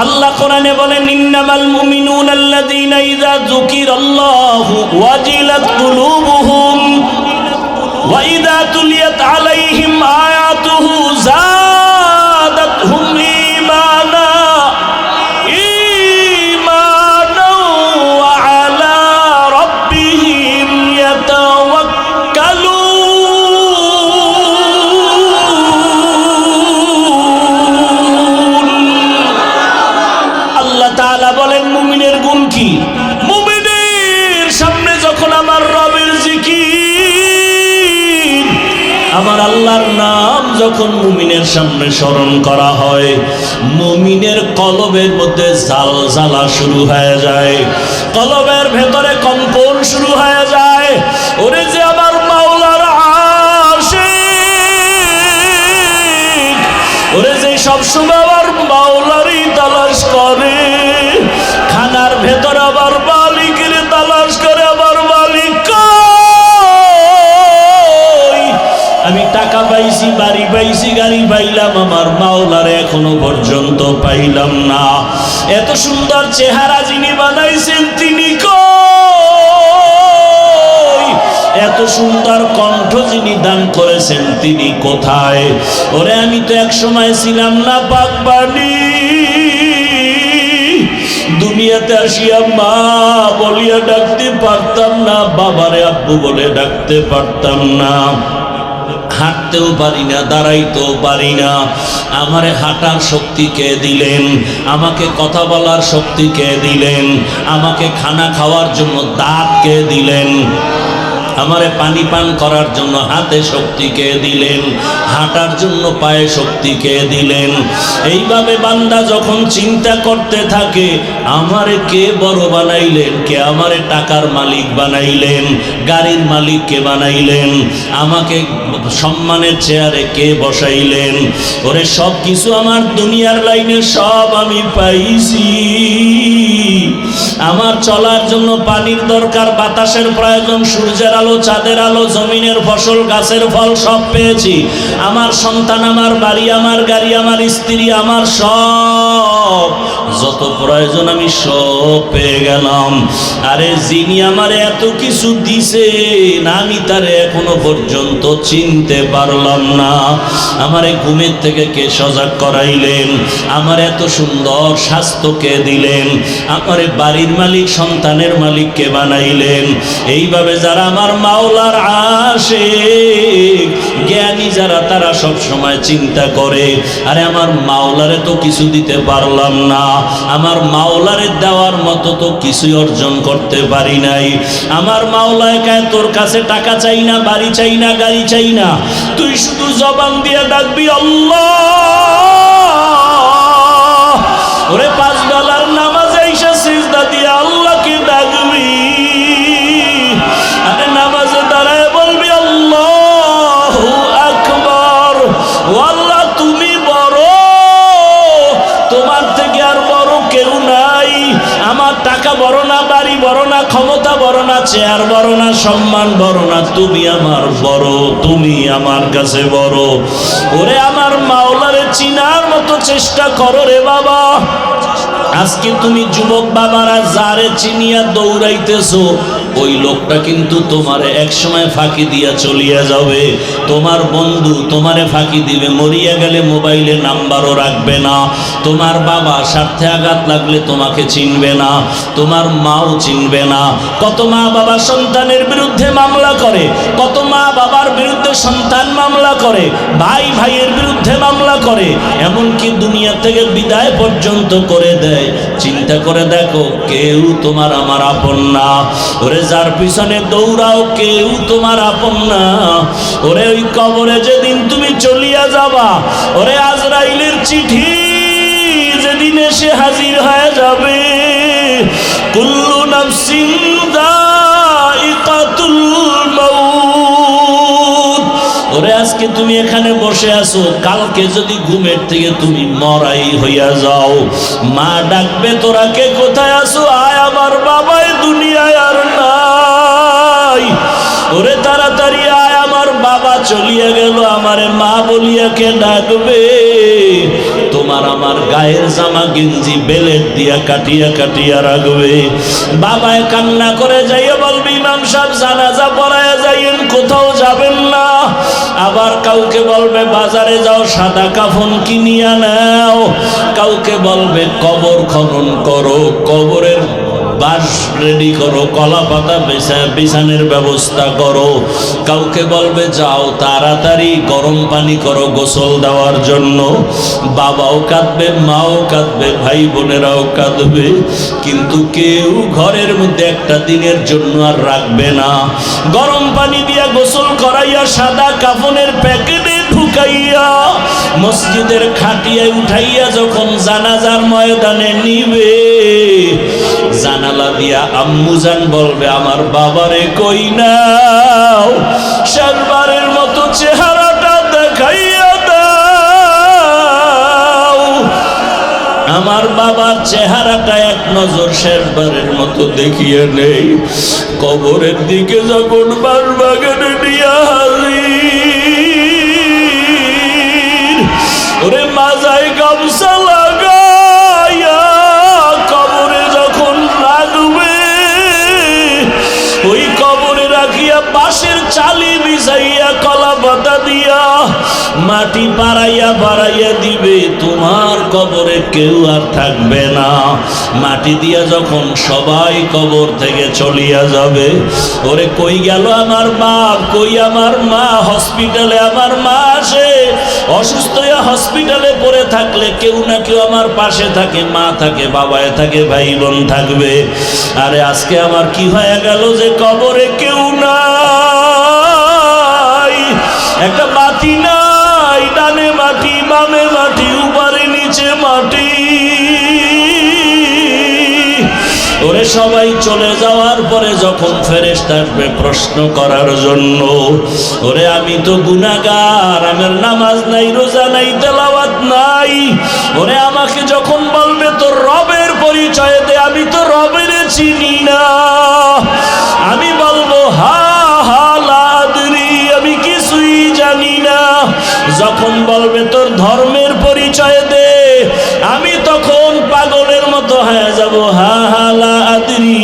আল্লাহ কোরআনে বলেন ইন্নামাল মুমিনুনা আল্লাযীনা ইযা যুকিরাল্লাহু ওয়াজিলাত কুলুবুহুম ওয়া ইযা তুলিয়াত আলাইহিম আয়াতুহু যাদাতহুম ঈমানা ওয়া আলা রাব্বিহিম ইয়াতাওয়াক্কালুন। আল্লাহ তাআলা বলেন মুমিনের গুণ কি? মুমিনের সামনে যখন আমার রবের জিকির, আমার আল্লাহর নাম যখন মুমিনের সামনে স্মরণ করা হয়, মুমিনের কলবের মধ্যে জালজালা শুরু হয়ে যায়, কলবের ভেতরে কম্পন শুরু হয়ে যায়। ওরে যে আমার মাওলার আশিক, ওরে যে সবসময় আমার মাওলারই তালাশ করে, খানার ভেতর আবার মালিকের তালাশ করে, আমার মালিক কই? আমি টাকা পাইছি, বাড়ি পাইছি, গাড়ি পাইলাম, আমার মাওলারে এখনো পর্যন্ত পাইলাম না। এত সুন্দর চেহারা যিনি বানাইছেন তিনি কই? এত সুন্দর কণ্ঠ যিনি দান করেছেন তিনি কোথায়? ওরে আমি তো এক সময় ছিলাম না পাকবাড়ি, দুনিয়াতে আসিয়া মা বলিয়া ডাকতে পারতাম না, বাবারে আব্বু বলে ডাকতে পারতাম না, হাঁটতেও পারি না, দাঁড়াইতেও পারি না। আমারে হাঁটার শক্তি কে দিলেন? আমাকে কথা বলার শক্তি কে দিলেন? আমাকে খানা খাওয়ার জন্য দাঁত কে দিলেন? আমারে পানি পান করার জন্য হাতে শক্তি কে দিলেন? হাঁটার জন্য পায়ে শক্তি কে দিলেন? এইভাবে বান্দা যখন চিন্তা করতে থাকে আমারে কে বড় বানাইলেন, কে আমারে টাকার মালিক বানাইলেন, গাড়ির মালিক কে বানাইলেন, আমাকে সম্মানের চেয়ারে কে বসাইলেন, ওরে সব কিছু আমার দুনিয়ার লাইনে সব আমি পাইছি। আমার চলার জন্য পানির দরকার, বাতাসের প্রয়োজন, সূর্যের আলো, চাঁদের আলো, জমিনের ফসল, গাছের ফল সব পেয়েছি। আমার সন্তান, আমার বাড়ি, আমার গাড়ি, আমার স্ত্রী, আমার সব যত প্রয়োজন আমি সব পেয়ে গেলাম। আরে যিনি আমার এত কিছু দিছেন আমি তারে এখনো পর্যন্ত চিনতে পারলাম না। আমারে ঘুমের থেকে কে সজাগ করাইলেন? আমার এত সুন্দর স্বাস্থ্য কে দিলেন? আমারে বাড়ির মালিক, সন্তানের মালিক কে বানাইলেন? এইভাবে যারা আমার মাওলার আশিক, জ্ঞানী যারা, তারা সব সময় চিন্তা করে আরে আমার মাওলারে তো কিছু দিতে পারলাম না, আমার মাওলারে দেওয়ার মতো তো কিছুই অর্জন করতে পারি নাই। আমার মাওলায় কায় তোর কাছে টাকা চাই না, বাড়ি চাই না, গাড়ি চাই না, তুই শুধু জবান দিয়ে ডাকবি আল্লাহ। ওরে পাঁচ বেলার নামাজে এসে সিজদা দিয়ে আল্লাহকে ডাকবি, আরে নামাজে দাঁড়ায় বলবি আল্লাহু আকবার। ও আল্লাহ তুমি বড়, তোমার থেকে আর বড় কেউ নাই। আমার টাকা বড় না, বাড়ি বড় না, ক্ষমতা বড় না, চেয়ার বড় না, সম্মান বড় না, তুমি আমার বড়, তুমি আমার কাছে বড়। ওরে আমার মাওলারে চিনার মতো চেষ্টা করো রে বাবা। আজকে তুমি যুবক বাবারা যারে চিনিয়া দৌড়াইতেছো, ওই লোকটা কিন্তু তোমারে এক সময় ফাঁকি দিয়া চলিয়া যাবে। তোমার বন্ধু তোমারে ফাঁকি দিবে, মরিয়া গেলে মোবাইলে নাম্বারও রাখবে না। তোমার বাবা স্বার্থে আঘাত লাগলে তোমাকে চিনবে না, তোমার মাও চিনবে না। কত মা বাবা সন্তানের বিরুদ্ধে মামলা করে, কত মা বাবার বিরুদ্ধে সন্তান মামলা করে, ভাই ভাইয়ের বিরুদ্ধে মামলা করে, এমনকি দুনিয়া থেকে বিদায় পর্যন্ত করে দেয়। চিন্তা করে দেখো, কেউ তোমার আমার আপন না। ওরে যার পিছনে দৌড়াও কেউ তোমার আপন না। ওরে ওই কবরে যেদিন তুমি চলিয়া যাবা, ওরে আজরাইলের চিঠি যেদিন এসে হাজির হয়ে যাবে, কুল্লু নাফসিন যায়িকাতুল মাউত। ওরে আজকে তুমি এখানে বসে আছো, কালকে যদি ঘুমের থেকে তুমি মরাই হইয়া যাও, মা ডাকবে তোরা কে কোথায় আছো? আয় আমার বাবাই দুনিয়ায় আর নাই। ওরে তাড়াতাড়ি আয়, আমার বাবা চলিয়া গেল, আমারে মা বলিয়া কে ডাকবে? তোমার আমার গায়ের জামা গেঞ্জি বেলেট দিয়া কাটিয়া কাটিয়া রাখবে। বাবায় কান্না করে যাইয়া বলবে ইমাম সাহেব জানাজা পড়ায়া যাইয়েন, কোথাও যাবেন না। আবার কাউকে বলবে বাজারে যাও সাদা কাফন কিনিয়া নাও। কাউকে বলবে কবর খনন করো, কবরের বাঁশ রেডি করো, কলা পাতা বিছানের ব্যবস্থা করো। কাউকে বলবে যাও তাড়াতাড়ি গরম পানি করো গোসল দেওয়ার জন্য। বাবাও কাঁদবে, মাও কাঁদবে, ভাই বোনেরাও কাঁদবে, কিন্তু কেউ ঘরের মধ্যে একটা দিনের জন্য আর রাখবে না। গরম পানি দিয়া গোসল করাইয়া সাদা কাফনের প্যাকেটে ঢুকাইয়া মসজিদের খাটিয়ায় উঠাইয়া যখন জানাজার ময়দানে নিবে, জানালা দিয়া আম্মুজান বলবে আমার বাবারে কই নাও, শেষবারের মতো চেহারাটা দেখাইয়া দাও। আমার বাবার চেহারাটা এক নজর শেষবারের মতো দেখিয়ে নেই। কবরের দিকে যখন বাঁশবাগানে নিয়ে হাজির, ওরে মাজায় গামছা লাগাইয়া কবরে যখন রাখবে, ওই কবরে রাখিয়া বাঁশের চালি বিছাইয়া কলা পাতা দিয়া মাটি বাড়াইয়া বাড়াইয়া দিবে, তোমার কবরে কেউ আর থাকবে না। মাটি দিয়া যখন সবাই কবর থেকে চলিয়া যাবে, ওরে কই গেল আমার বাপ, কই আমার মা? হসপিটালে আমার মা আসে, অসুস্থ হয়ে হসপিটালে পড়ে থাকলে কেউ না কেউ আমার পাশে থাকে, মা থাকে, বাবায় থাকে, ভাই বোন থাকবে। আরে আজকে আমার কি হয়ে গেল যে কবরে কেউ নাই, একটা বাতি নাই, ডানে মাটি বামে মাটি, উপরে নিচে মাটি। ওরে সবাই চলে যাওয়ার পরে যখন ফেরেশতা আসবে প্রশ্ন করার জন্য, ওরে আমি তো গুনাহগার, আমার নামাজ নাই, রোজা নাই, তেলাওয়াত নাই। ওরে আমাকে যখন বলবে তোর রবের পরিচয় দে, আমি তো রবের চিনি না। আমি বলবো হা হা লা আদরি, আমি কিছুই জানি না। যখন বলবে তোর ধর্মের পরিচয় দে, আমি তখন পাগলের মতো হয়ে যাব, হা হা লা আদরি,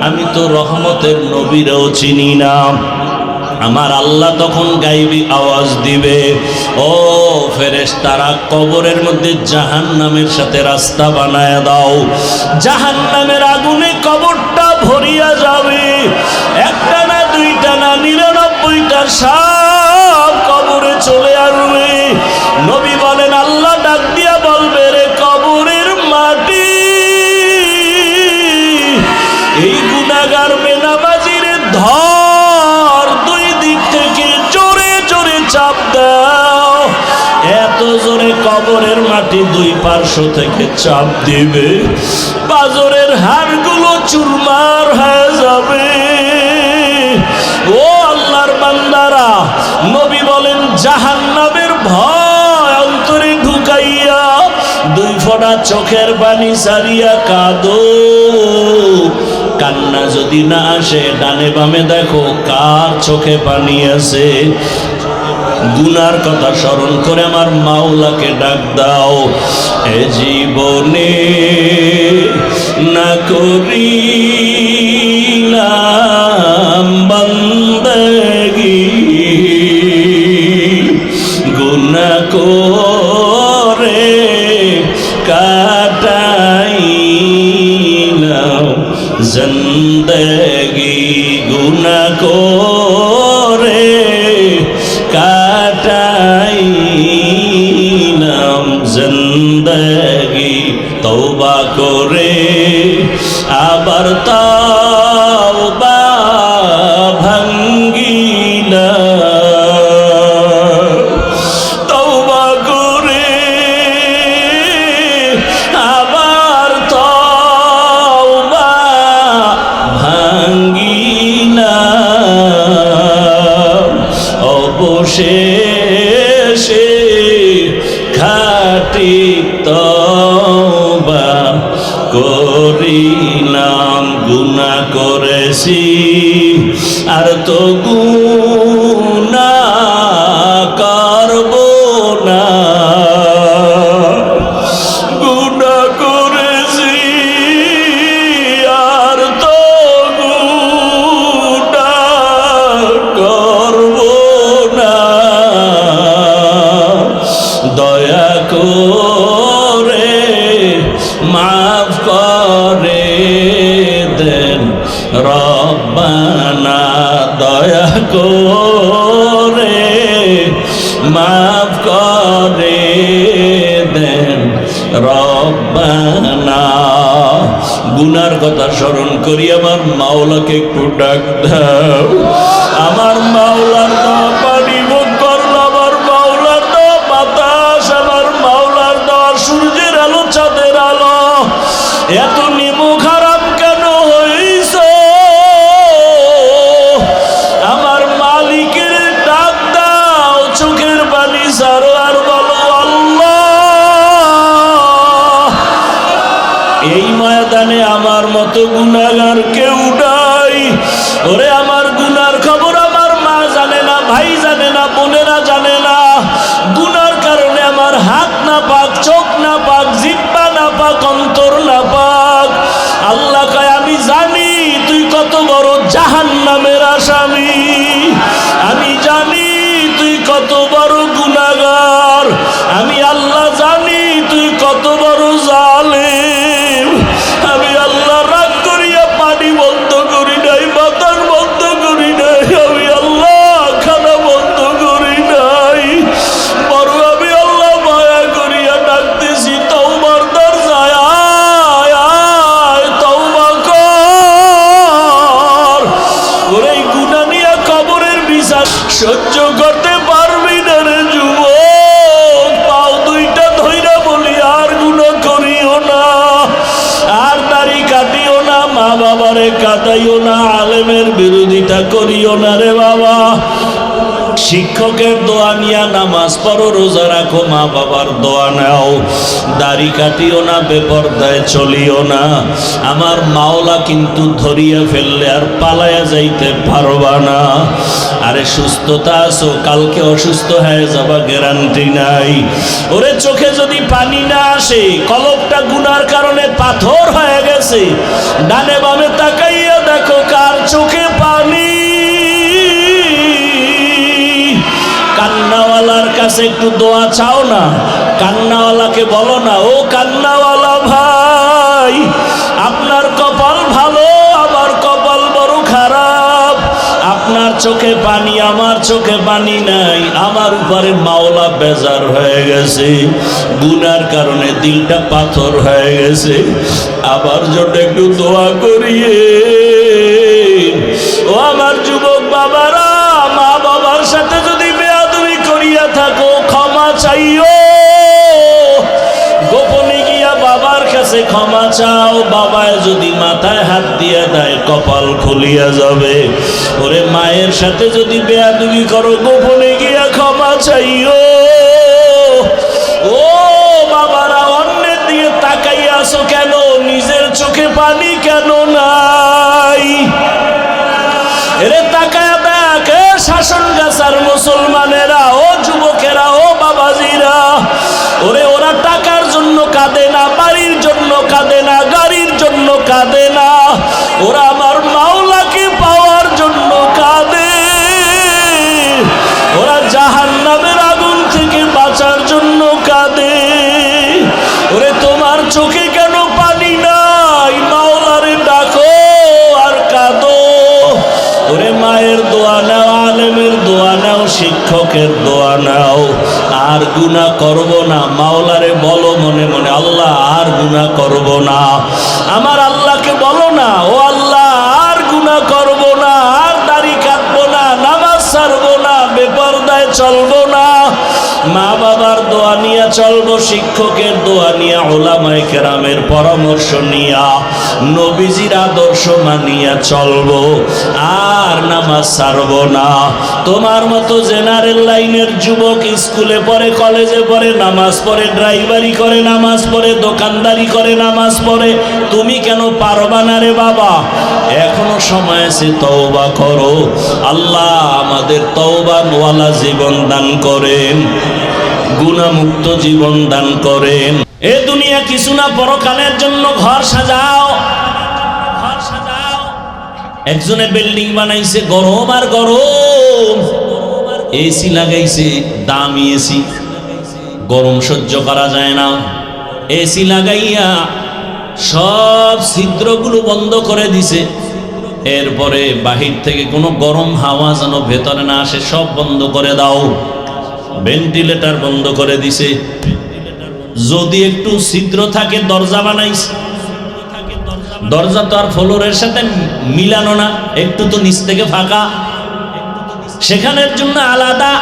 আমি তো রহমতের নবীরও চিনি না। আমার আল্লাহ তখন গাইবি আওয়াজ দিবে, ও ফেরেশতারা কবরের মধ্যে জাহান্নামের সাথে রাস্তা বানায় দাও। জাহান্নামের আগুনে কবরটা ভরিয়া যাবে, একটা না দুইটা না 99টা সাপ কবরে চলে আসবে। নবী বলেন আল্লাহ ডাক দিয়া বলবে, রে কবরের মাটি, এই গুনাহগার বেনামাজির ধর, দুই দিক থেকে জোরে জোরে চাপ দাও। এত জোরে কবরের মাটি দুই পার্শ্ব থেকে চাপ দিবে, পাজরের হাড়গুলো চুরমার হয়ে যাবে। ও আল্লাহর বান্দারা, নবী বলেন জাহান্নামের ভয় অন্তরে ঢুকাইয়া দুই ফোঁটা চোখের পানি সারিয়া কাঁদো। কান্না যদি না আসে, ডানে বামে দেখো কার চোখে পানি আছে। গুনার কথা স্মরণ করে আমার মাওলাকে ডাক দাও, এ জীবনে না করিলাম বান্দাগি, গুনাহ করে কাটাইলাম জিন্দেগি, গুনাহ করে কাটাইলাম জিন্দেগি। তওবা করে আবার তওবা ভাঙ্গিলাম, তওবা করে আবার তওবা ভাঙ্গিলাম। অবশেষে খাঁটি তওবা করিলাম। গুনাহ করেছি আর তো গুনাহ করব না, মাফ করে দেন রব্বানা দয়া করে মাফ করে দেন রব্বানা। গুনার কথা স্মরণ করি আমার মাওলাকে একটু ডাক দাও। আমার মাওলার দেওয়া পানি মুখ করল, আমার মাওলার দেওয়া বাতাস, আমার মাওলার দেওয়া সূর্যের আলো চাঁদের আলো, এত নিমুখ হারাম কেন হইছ? আমার মালিকের ডাক দাও, চোখের পানি ছাড়ো আর বলো আল্লাহ। এই ময়দানে আমার মতো গুনাহগার কেউ নাই। ওরে আমার গুনার খবর আমার মা জানে না, ভাই জানে না, বোনেরা জানে না। গুনার কারণে আমার হাত না পাক, চোখ না পাক, জিহ্বা না পাক, অন্তর না পাক। আল্লাহ কয় আমি জানি তুই কত বড় জাহান্নামের আসামি, আমি জানি তুই কত বড় গুনাহগার, আমি আল্লাহ জানি তুই কত বড় জালেম। আমি আল্লাহ রাগ করিয়া পানি বন্ধ করি নাই, বাতাস বন্ধ করি নাই, আমি আল্লাহ খানা বন্ধ করি নাই। বড় আমি আল্লাহ মায়া করিয়া ডাকতেছি তওবার দরজায়, আয় তওবা কর। ওরে গুনাহ নিয়ে কবরের বিচার সহ্য করতে পারবি না রে যুবক। পাও দুইটা ধইরা বলি আর গুনাহ করিও না, আর দাড়ি কাটিও না, মা বাবারে কাটাইও না, আলেমের বিরোধিতা করিও না রে বাবা। শিক্ষকের দোয়া নিয়া নামাজ পড়ো, রোজা রাখো, মা বাবার দোয়া নাও, দাড়ি কাটিও না, বেপরদায় চলিও না। আমার মাওলা কিন্তু ধরিয়া ফেললে আর পালায়া যাইতে পারবা না। আরে সুস্থতা আছো, কালকে অসুস্থ হয়ে যাবা গ্যারান্টি নাই। ওরে চোখে যদি পানি না আসে, কলবটা গুনার কারণে পাথর হয়ে গেছে, ডানে বামে তাকাইয়া দেখো কার চোখে পানি। কান্নাওয়ালার কাছে একটু দোয়া চাও না, কান্নাওয়ালাকে বলো না ও কান্নাওয়ালা ভাই, আপনার কপাল ভালো, আমার কপাল বড় খারাপ। আপনার চোখে পানি, আমার চোখে পানি নাই, আমার উপরে মাওলা বেজার হয়ে গেছে, গুনার কারণে দিলটা পাথর হয়ে গেছে, আবার জন্য একটু দোয়া করিয়ে। ও আমার যুবক বাবারা, মা বাবার সাথে যদি বেয়াদবি করিয়া থাকো ক্ষমা চাইও, গোপনে গিয়া বাবার কাছে ক্ষমা চাও। বাবায় যদি মাথায় হাত দিয়ে দেয় কপাল খুলিয়া যাবে। ওরে মায়ের সাথে যদি বেয়াদবি করো গোপনে গিয়া ক্ষমা চাইও। ও বাবারা, অন্যের দিকে তাকাইয়া আছো কেন? নিজের চোখে পানি কেন নাই? এরে তাকায়া দেখ, শাসন গাছার মুসলমানেরা, ও যুবকেরা, ও বাবাজিরা, ওরে ওরা টাকার জন্য কাঁদে না, বাড়ির জন্য কাঁদে না, গাড়ির জন্য কাঁদে না, ওরা আমার মাওলাকে পাওয়ার জন্য কাঁদে। ওরা জাহান্নামের আগুন থেকে বাঁচার জন্য কাঁদে। ওরে তোমার চোখে কেন পানি নাই? মাওলারে ডাকো আর কাঁদো। ওরে মায়ের দোয়া নাও, আলেমের দোয়া নাও, শিক্ষকের দোয়া নাও, আর গুনাহ করব না। মাওলারে বলো মনে মনে, আল্লাহ আর গুনাহ করব না। আমার আল্লাহকে বলো না, ও আল্লাহ আর গুনাহ করব না, আর দাড়ি কাটবো না, নামাজ ছাড়বো না, বেপরদায় চলবো না। মা বাবার দোয়া নিয়ে চলবো, শিক্ষকের দোয়া নিয়ে, উলামায়ে কেরামের পরামর্শ নিয়া, নবীজির আদর্শ মানিয়া চলবো, আর নামাজ ছাড়বো না। তোমার মতো জেনারেল লাইনের যুবক স্কুলে পড়ে, কলেজে পড়ে, নামাজ পড়ে, ড্রাইভারি করে নামাজ পড়ে, দোকানদারি করে নামাজ পড়ে, তুমি কেন পারবা না রে বাবা? এখনো সময় আছে, তওবা করো। আল্লাহ আমাদের তওবাওয়ালা জীবন দান করেন, গুনাহমুক্ত জীবন দান করেন। এ দুনিয়া কিছু না, পরকালের জন্য ঘর সাজাও, ঘর সাজাও। একজনে বিল্ডিং বানাইছে, গরম আর গরম, এসি লাগাইছে, দামি এসি, গরম সহ্য করা যায় না। এসি লাগাইয়া সব ছিদ্রগুলো বন্ধ করে দিছে। এরপরে বাহির থেকে কোনো গরম হাওয়া যেন ভেতরে না আসে, সব বন্ধ করে দাও। ভেন্টিলেটর বন্ধ করে দিছে। যদি একটু ছিদ্র থাকে দরজা বানাইছে। দরজা তো আর ফ্লোরের সাথে মিলানো না, একটু তো নিচ থেকে ফাঁকা, সেখানের জন্য আলাদা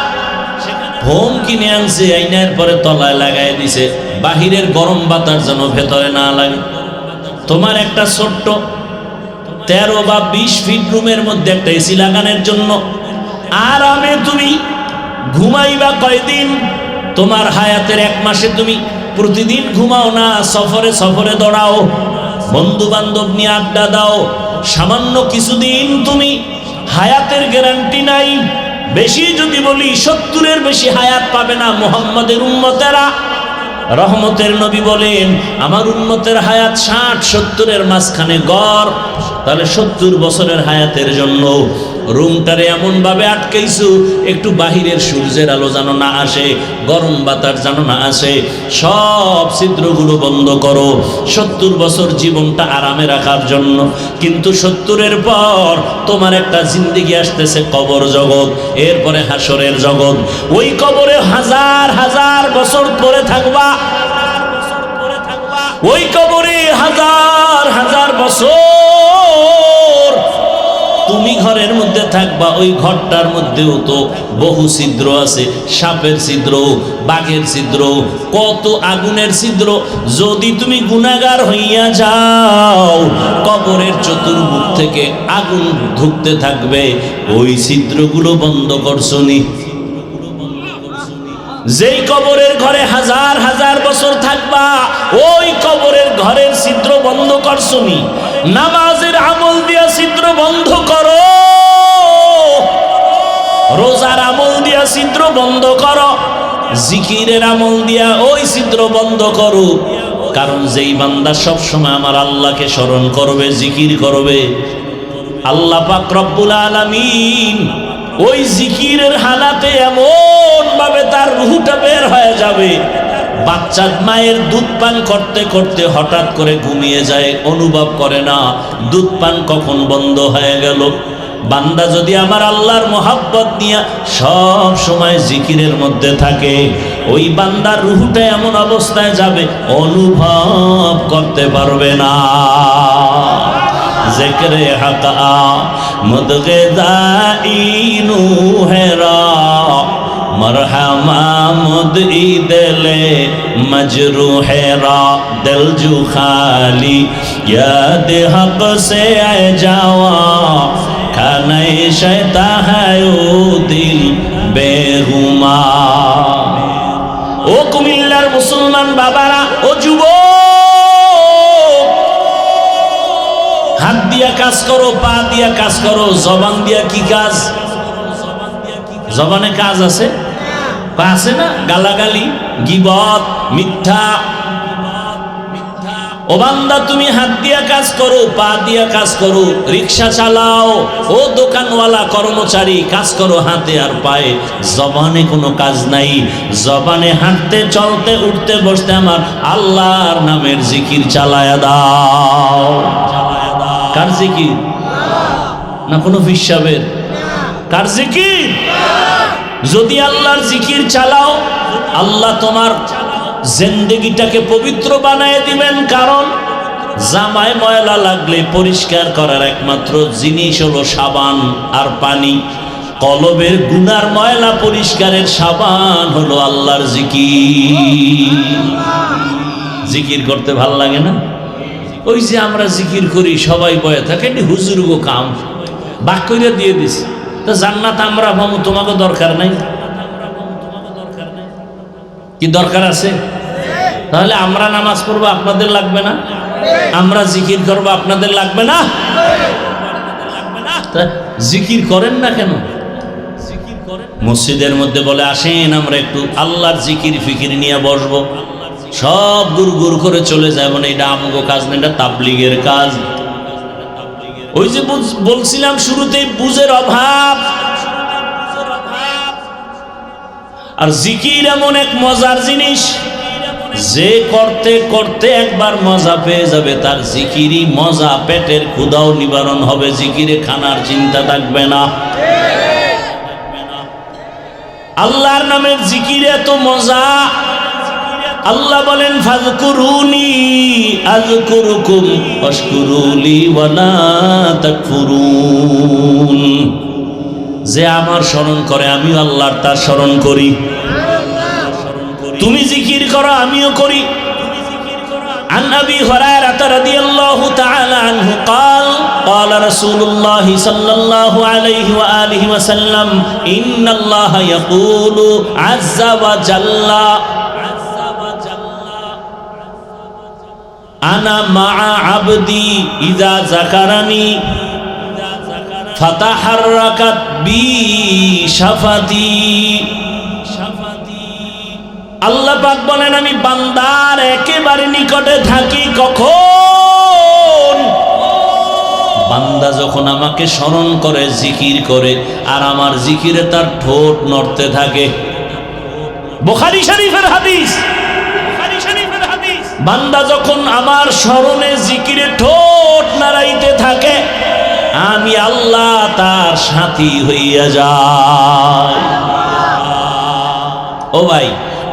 হোম কিনে আনছে, আইনার পরে তলায় লাগাই দিছে, বাহিরের গরম বাতাস যেন ভেতরে না লাগে। তোমার একটা ছোট্ট 13 বা 20 ফিট রুমের মধ্যে একটা এসি লাগানোর জন্য আরামে তুমি ঘুমাইবা কয়দিন? তোমার হায়াতের 1 মাসে তুমি প্রতিদিন ঘুমাও না, সফরে সফরে দৌড়াও, বন্ধু বান্ধব নিয়ে আড্ডা দাও, সামান্য কিছুদিন তুমি হায়াতের গ্যারান্টি নাই। বেশি যদি বলি 70-এর বেশি হায়াত পাবে না মুহাম্মাদের উম্মতেরা। রহমতের নবী বলেন আমার উম্মতের হায়াত 60-70-এর মাঝখানে গড়। তাহলে 70 বছরের হায়াতের জন্য রুমটারে এমন ভাবে আটকাইছো, একটু বাহিরের সূর্যের আলো যেন না আসে, গরম বাতাস যেন না আসে, সব ছিদ্রগুলো বন্ধ করো 70 বছর জীবনটা আরামে রাখার জন্য। কিন্তু 70-এর পর তোমার একটা জিন্দেগি আসতেছে, কবর জগৎ, এরপরে হাসরের জগৎ। ওই কবরে হাজার হাজার বছর পরে থাকবা, ওই কবরে হাজার হাজার বছর তুমি ঘরের মধ্যে থাকবা। ওই ঘরটার মধ্যেও তো বহু ছিদ্র আছে, সাপের ছিদ্র, বাঘের ছিদ্র, কত আগুনের ছিদ্র। যদি তুমি গুনাহগার হইয়া যাও, কবরের চতুর্মুখ থেকে আগুন ঢুকতে থাকবে। ওই ছিদ্রগুলো বন্ধ করছনি? যেই কবরের ঘরে হাজার হাজার বছর থাকবা, ওই কবরের ঘরের ছিদ্র বন্ধ করছনি? নামাজের আমল দিয়া ছিদ্র বন্ধ করো, রোজার আমল দিয়া ছিদ্র বন্ধ করো, জিকিরের আমল দিয়া ওই ছিদ্র বন্ধ করো। কারণ যেই বান্দা সব সময় আমার আল্লাহকে স্মরণ করবে, জিকির করবে, আল্লাহ পাক রব্বুল আলামিন ওই জিকিরের হালাতে এমন ভাবে তার রূহটা বের হয়ে যাবে, বাচ্চা মায়ের দুধ পান করতে করতে হঠাৎ করে ঘুমিয়ে যায়, অনুভব করে না দুধ পান কখন বন্ধ হয়ে গেল। বান্দা যদি আমার আল্লাহর মোহাব্বত নিয়ে সব সময় জিকিরের মধ্যে থাকে, ওই বান্দার রূহটা এমন অবস্থায় যাবে অনুভব করতে পারবে না। জিক্রে হক মুদগদাইনু হেরা मरहमा मुदई दिले मजरूहेरा दिल जो खाली याद हक से आए जावा खाने शैता है ओ दिल बेगुमा। ও কুমিল্লার মুসলমান বাবারা, ও যুবক, হাত দিয়া কাজ করো, পা দিয়া কাজ করো, জবান দিয়া কি কাজ? জবানে কাজ আছে, আছে না? গালাগালি, গীবত, মিথ্যা। ও বান্দা, তুমি হাত দিয়া কাজ করো, পা দিয়া কাজ করো, রিক্সা চালাও, ও দোকানওয়ালা কর্মচারী কাজ করো হাতে আর পায়ে। জবানে কোনো কাজ নাই। জবানে হাঁটতে চলতে উঠতে বসতে আমার আল্লাহর নামের জিকির চালায়া দাও। কার জিকির? না কোনো ফিসাবের? কার জিকির? যদি আল্লাহর জিকির চালাও, আল্লাহ তোমার জিন্দেগিটাকে পবিত্র বানায় দিবেন। কারণ জামায় ময়লা লাগলে পরিষ্কার করার একমাত্র জিনিস হলো সাবান আর পানি। কলবের গুনার ময়লা পরিষ্কারের সাবান হলো আল্লাহর জিকির। জিকির করতে ভাল লাগে না? ওই যে আমরা জিকির করি, সবাই বয়ে থাকে, এটি হুজুর গো কাম, বাক করে দিয়ে দিস। তো জান্নাত আমরা ভাবো, তোমাকে দরকার নাই? কি দরকার আছে? তাহলে আমরা নামাজ পড়বো, আপনাদের লাগবে না? আমরা জিকির করবো, আপনাদের লাগবে না? জিকির করেন না কেন? মসজিদের মধ্যে বলে আসেন আমরা একটু আল্লাহর জিকির ফিকির নিয়ে বসবো, সব গুড় গুড় করে চলে যায়। মানে এটা আমগো কাজ না, এটা তাবলীগের কাজ। ওই যে বলছিলাম শুরুতেই, বুঝের অভাব। আর জিকির এমন এক মজার জিনিস, যে করতে করতে একবার মজা পেয়ে যাবে, তার জিকিরই মজা, পেটের ক্ষুধাও নিবারণ হবে, জিকিরে খানার চিন্তা থাকবে না। আল্লাহর নামের জিকিরে এত মজা। আল্লাহ বলেন ফাযকুরুনি আযকুরুকুম ওয়াশকুরুলি ওয়ালা তাকফুরুন। যে আমার স্মরণ করে আমিও আল্লাহর তার স্মরণ করি। তুমি জিকির করো আমিও করি। عن أبي هريرة رضي الله تعالى عنه قال قال رسول الله صلى الله عليه وآله وسلم إن الله يقول عز وجل أنا مع عبدي إذا ذكرني فتحركت بي شفتي। আল্লাহ পাক বলেন আমি বান্দার একেবারে নিকটে থাকি কখন? বান্দা যখন আমাকে স্মরণ করে, জিকির করে, আর আমার জিকিরে তার ঠোঁট নড়তে থাকে। বুখারী শরীফের হাদিস। বান্দা যখন আমার স্মরণে জিকিরে ঠোঁট নাড়াইতে থাকে, আমি আল্লাহ তার সাথী হইয়া যাই। ও ভাই,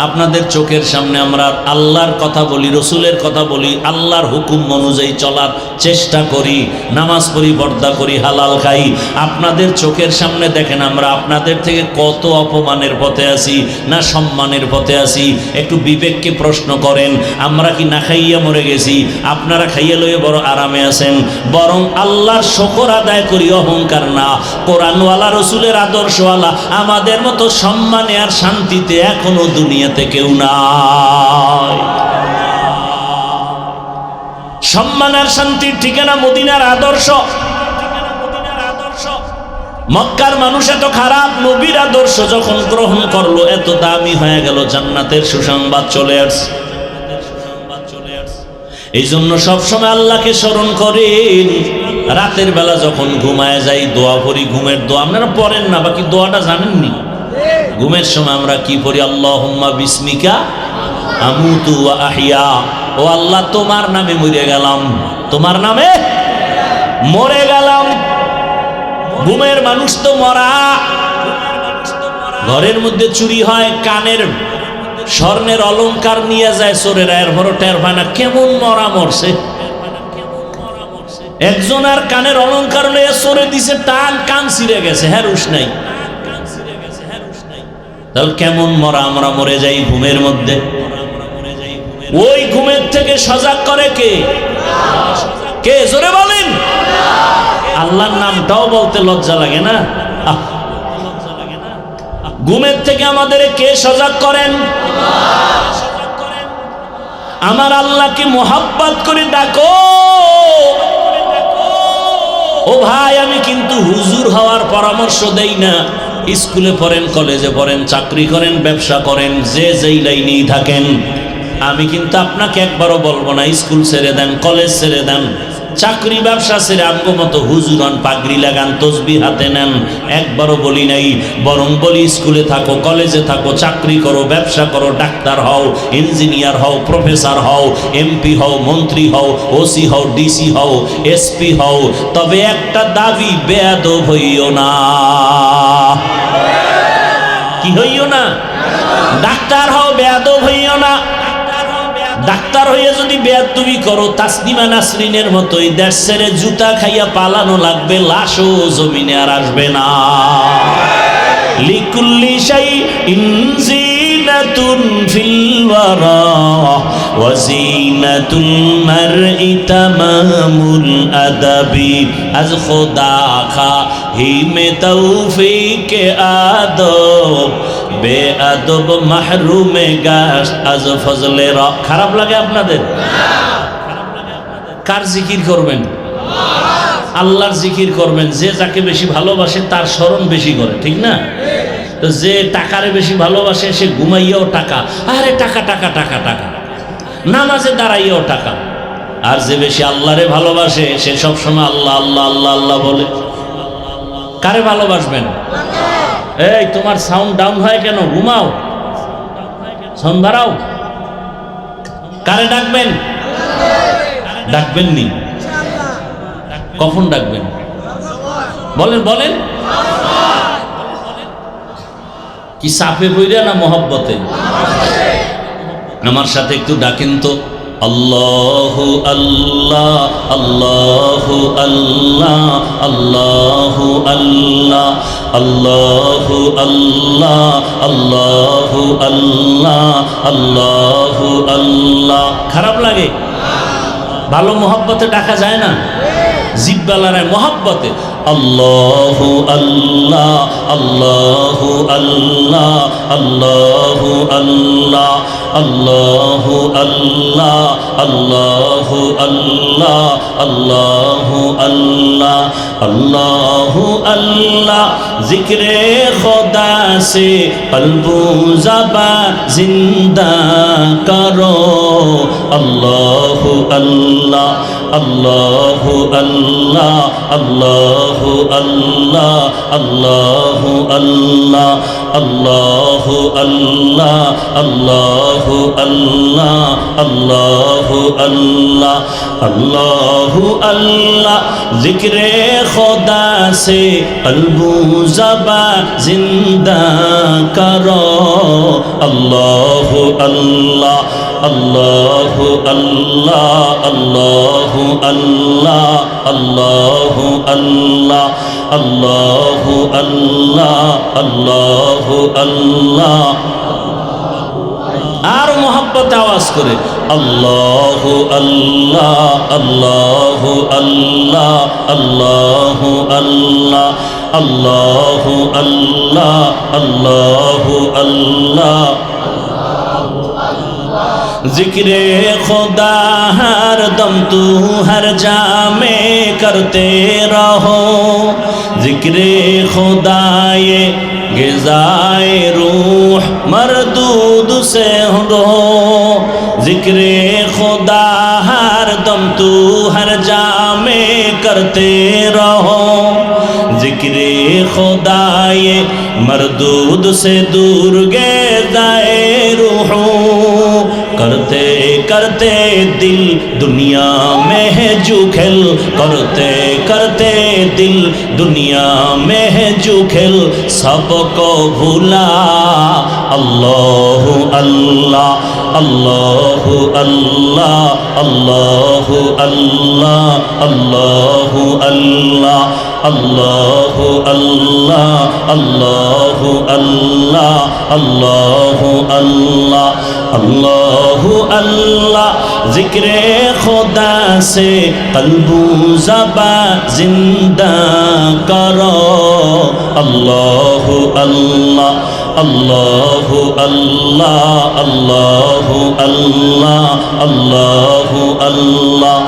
আপনাদের চোখের সামনে আমরা আল্লাহর কথা বলি, রসুলের কথা বলি, আল্লাহর হুকুম অনুযায়ী চলার চেষ্টা করি, নামাজ পড়ি, পর্দা করি, হালাল খাই। আপনাদের চোখের সামনে দেখেন আমরা আপনাদের থেকে কত অপমানের পথে আছি না সম্মানের পথে আছি। একটু বিবেককে প্রশ্ন করেন, আমরা কি না খাইয়া মরে গেছি? আপনারা খাইয়া লইয়ে বড় আরামে আছেন। বরং আল্লাহর শুকর আদায় করি, অহংকার না। কোরআনওয়ালা, রসুলের আদর্শওয়ালা আমাদের মতো সম্মানে আর শান্তিতে এখনো দুনিয়া কেউ নাই। সম্মান আর শান্তির ঠিকানা মদিনার আদর্শ। মক্কার মানুষ এত খারাপ, নবীর আদর্শ যখন গ্রহণ করলো এত দামি হয়ে গেল, জান্নাতের সুসংবাদ চলে আসছে। এই জন্য সবসময় আল্লাহকে স্মরণ করেন। রাতের বেলা যখন ঘুমায় যাই দোয়া পড়ি, ঘুমের দোয়া। আপনারা পড়েন না, বাকি দোয়াটা জানেননি? ঘুমের সময় আমরা কি পড়ি? আল্লাহুম্মা বিসমিকা আমুতু ওয়া আহইয়া। ও আল্লাহ, তোমার নামে মরে গেলাম, তোমার নামে মরে গেলাম। ঘুমের মানুষ তো মরা। ঘরের মধ্যে চুরি হয়, কানের স্বর্ণের অলংকার নিয়ে যায় চোরেরা, এরপরও টের পায় না কেমন মরা মরছে। একজন আর কানের অলংকার লইয়া চোরে দিছে, টান, কান ছিঁড়ে গেছে, হেরুস নাই। তাহলে কেমন মরা? আমরা মরে যাই ঘুমের মধ্যে। ওই ঘুমের থেকে সজাগ করে কে? কে? জোরে বলেন। আল্লাহর নামটাও বলতে লজ্জা লাগে না? ঘুমের থেকে আমাদের কে সজাগ করেন? আমার আল্লাহকে মোহাব্বত করে ডাকো। ও ভাই, আমি কিন্তু হুজুর হওয়ার পরামর্শ দেই না। স্কুলে পড়েন, কলেজে পড়েন, চাকরি করেন, ব্যবসা করেন, যে যেই লাইনেই থাকেন, আমি কিন্তু আপনাকে একবারও বলবো না স্কুল ছেড়ে দেন, কলেজ ছেড়ে দেন, চাকরি ব্যবসা ছেড়ে আমগো মতো হুজুর হন, পাগড়ি লাগান, তসবিহ হাতে নেন। একবারও বলি নাই। বরং বলি স্কুলে থাকো, কলেজে থাকো, চাকরি করো, ব্যবসা করো, ডাক্তার হও, ইঞ্জিনিয়ার হও, প্রফেসর হও, এমপি হও, মন্ত্রী হও, ওসি হও, ডিসি হও, এসপি হও, তবে একটা দাবি, বেয়াদব হইও না। কি হইও না? ডাক্তার হও, বেয়াদব হইও না। ডাক্তার হইয়া যদি বেয়াদবি করো, তাসনিমা নাসরিনের মতোই দেশ ছেড়ে জুতা খাইয়া পালানো লাগবে, লাশও জমিনে আর আসবে না। লিকুল্লি শাইইন জিনাতুন ফিল ওয়ারা ওয়া জিনাতুল মারই তামামুল আদাবি। আজ খোদা খাহিমে তৌফিকে আদব, বেআদব মাহরুমে গাশ আজ ফজলে র। খারাপ লাগে আপনাদের? কার জিকির করবেন? আল্লাহর জিকির করবেন। যে যাকে বেশি ভালোবাসে তার স্মরণ বেশি করে, ঠিক না? তো যে টাকারে বেশি ভালোবাসে সে ঘুমাইয়াও টাকা, আরে টাকা টাকা টাকা টাকা, নামাজে দাঁড়াইয়াও টাকা। আর যে বেশি আল্লাহরে ভালোবাসে সে সবসময় আল্লাহ আল্লাহ আল্লাহ আল্লাহ বলে। কারে ভালোবাসবেন? এই তোমার সাউন্ড ডাউন হয় কেন? ঘুমাও, সাউন্ড বাড়াও। কারে ডাকবেন? ডাকবেন নি? কখন ডাকবেন? বলেন বলেন। কি সাপে বইরা না মহব্বতে? আমার সাথে একটু ডাকেন তো। আল্লাহু আল্লাহ আল্লাহু আল্লাহ আল্লাহু আল্লাহ আল্লাহু আল্লাহ আল্লাহু আল্লাহ আল্লাহু আল্লাহ। খারাপ লাগে? ভালো মহব্বতে ডাকা যায় না? জিব্বালারে মহব্বতে আল্লাহু আল্লাহ আল্লাহু আল্লাহ আল্লাহু আল্লাহ আল্লাহু আল্লাহ আল্লাহু আল্লাহ আল্লাহু আল্লাহ আল্লাহু আল্লাহ। জিক্রে খুদা সে কলবু জবা জিন্দা করো আল্লাহু আল্লাহ আল্লাহু আল্লাহ আল্লাহু আল্লাহ আল্লাহু আল্লাহ আল্লাহু আল্লাহ আল্লাহু আল্লাহ আল্লাহু আল্লাহ আল্লাহু আল্লাহ। জিক্রে খুদা সে কলবু জবা জিন্দা করো আল্লাহু আল্লাহ আল্লাহু আল্লাহ আল্লাহু আল্লাহ আল্লাহু আল্লাহ আল্লাহু আল্লাহ আল্লাহু আল্লাহ। আর মোহাব্বতে আওয়াজ করে আল্লাহু আল্লাহ আল্লাহু আল্লাহ আল্লাহু আল্লাহ আল্লাহু আল্লাহ আল্লাহু আল্লাহ। जिक्रे खुदा हर दम तू हर जा में करते रहो जिक्रे खुदा ये ग़िज़ाए रूह मरदूद से हो जिक्रे खुदा हर दम तू हर जा में करते रहो जिक्रे खुदा ये मरदूद से दूर ग़िज़ाए रूह करते करते दिल दुनिया में है जुखेल करते करते दिल दुनिया में है जुखेल सबको भूला अल्लाहु अल्लाह अल्लाहु अल्लाह अल्लाहु अल्लाह अल्लाहु अल्लाह अल्लाहु अल्लाह अल्लाहु अल्लाह अल्लाहु अल्लाह अल्लाहु अल्लाह। जिक्रे खुदा से कल्बू ज़बा जिंदा करो अल्लाहु अल्लाह अल्लाहु अल्लाह अल्लाहु अल्लाह अल्लाहु अल्लाह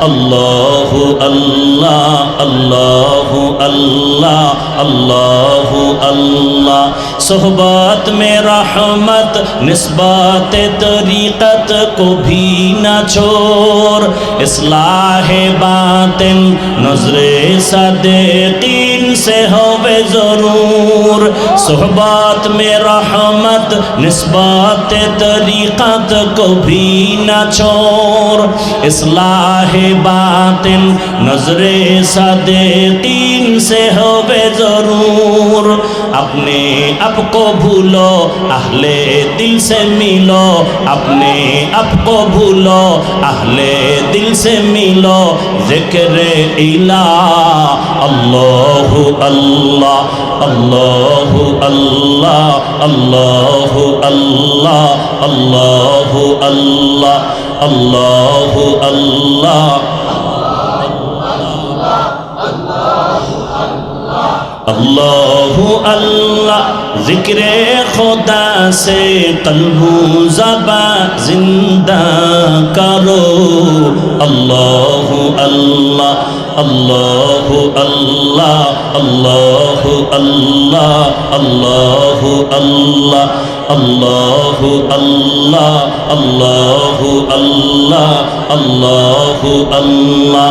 अल्लाहु अल्लाह अल्लाहु अल्लाह अल्लाहु अल्लाह। सोहबत में रहमत निस्बत तरीक़त को भी न छोड़ इस्लाह बातिन नज़रे सदीक़ीन से होवे ज़रूर सोहबत में रहमत निस्बत तरीक़त को भी न छोड़ इस्लाह बातिन नज़रे सदीक़ीन से होवे ज़रूर अपने आप को भूलो अहले दिल से मिलो अपने आप को भूलो अहले दिल से मिलो ज़िक्र इलाह अल्लाहु अल्लाह अल्लाहु अल्लाह अल्लाहु अल्लाह अल्लाहु अल्लाह अल्लाहु अल्लाह अल्लाहु अल्लाह। ज़िक्रे खुदा से कल्बू ज़बा जिंदा करो अल्लाहु अल्लाह अल्लाहु अल्लाह अल्लाहु अल्लाह अल्लाहु अल्लाह अल्लाहु अल्लाह अल्लाहु अल्लाह अल्लाहु अल्लाह।